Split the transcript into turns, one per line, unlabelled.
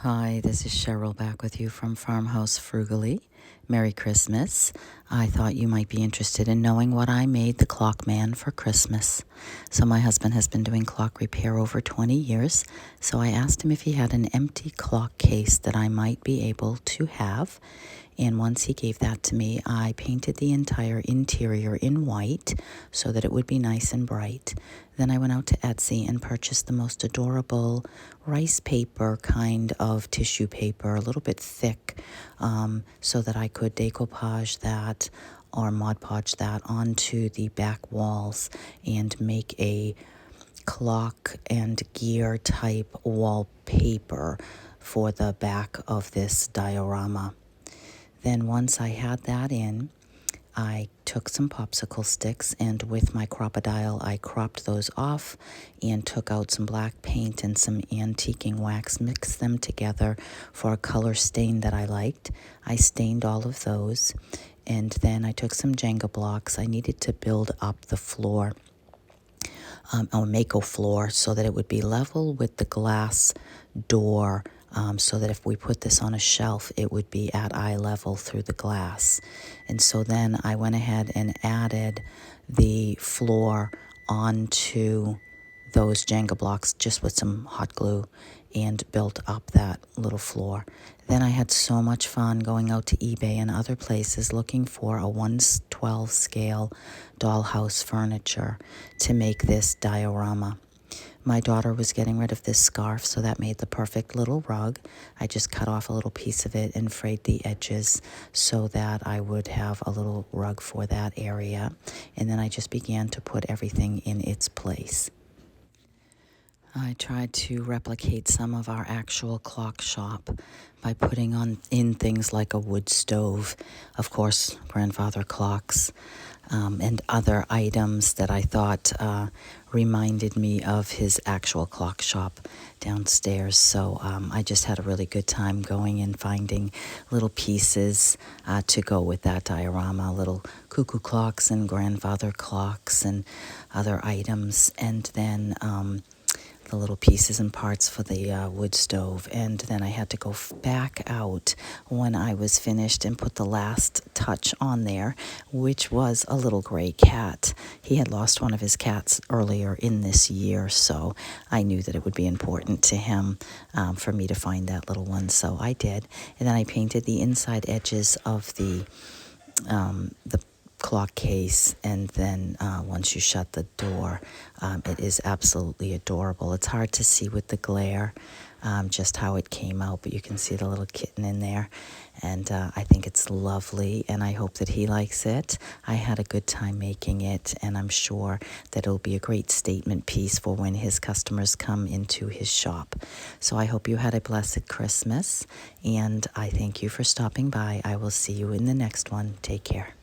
Hi, this is Cheryl back with you from Farmhouse Frugally. Merry Christmas. I thought you might be interested in knowing what I made the clock man for Christmas. So my husband has been doing clock repair over 20 years, so I asked him if he had an empty clock case that I might be able to have. And once he gave that to me, I painted the entire interior in white so that it would be nice and bright. Then I went out to Etsy and purchased the most adorable rice paper kind of tissue paper, a little bit thick, so that I could decoupage that or Mod Podge that onto the back walls and make a clock and gear type wallpaper for the back of this diorama. Then once I had that in, I took some popsicle sticks and with my crocodile, I cropped those off and took out some black paint and some antiquing wax, mixed them together for a color stain that I liked. I stained all of those, and then I took some Jenga blocks. I needed to build up the floor, or make a floor so that it would be level with the glass door, so that if we put this on a shelf, it would be at eye level through the glass. And so then I went ahead and added the floor onto those Jenga blocks just with some hot glue and built up that little floor. Then I had so much fun going out to eBay and other places looking for a 1/12 scale dollhouse furniture to make this diorama. My daughter was getting rid of this scarf, so that made the perfect little rug. I just cut off a little piece of it and frayed the edges so that I would have a little rug for that area. And then I just began to put everything in its place. I tried to replicate some of our actual clock shop by putting in things like a wood stove, of course, grandfather clocks, and other items that I thought reminded me of his actual clock shop downstairs. So I just had a really good time going and finding little pieces to go with that diorama, little cuckoo clocks and grandfather clocks and other items, and then the little pieces and parts for the wood stove. And then I had to go back out when I was finished and put the last touch on there, which was a little gray cat. He had lost one of his cats earlier in this year, so I knew that it would be important to him for me to find that little one, so I did. And then I painted the inside edges of the clock case, and then once you shut the door, it is absolutely adorable. It's hard to see with the glare just how it came out, but you can see the little kitten in there, and I think it's lovely, and I hope that he likes it. I had a good time making it, and I'm sure that it'll be a great statement piece for when his customers come into his shop. So I hope you had a blessed Christmas, and I thank you for stopping by. I will see you in the next one. Take care.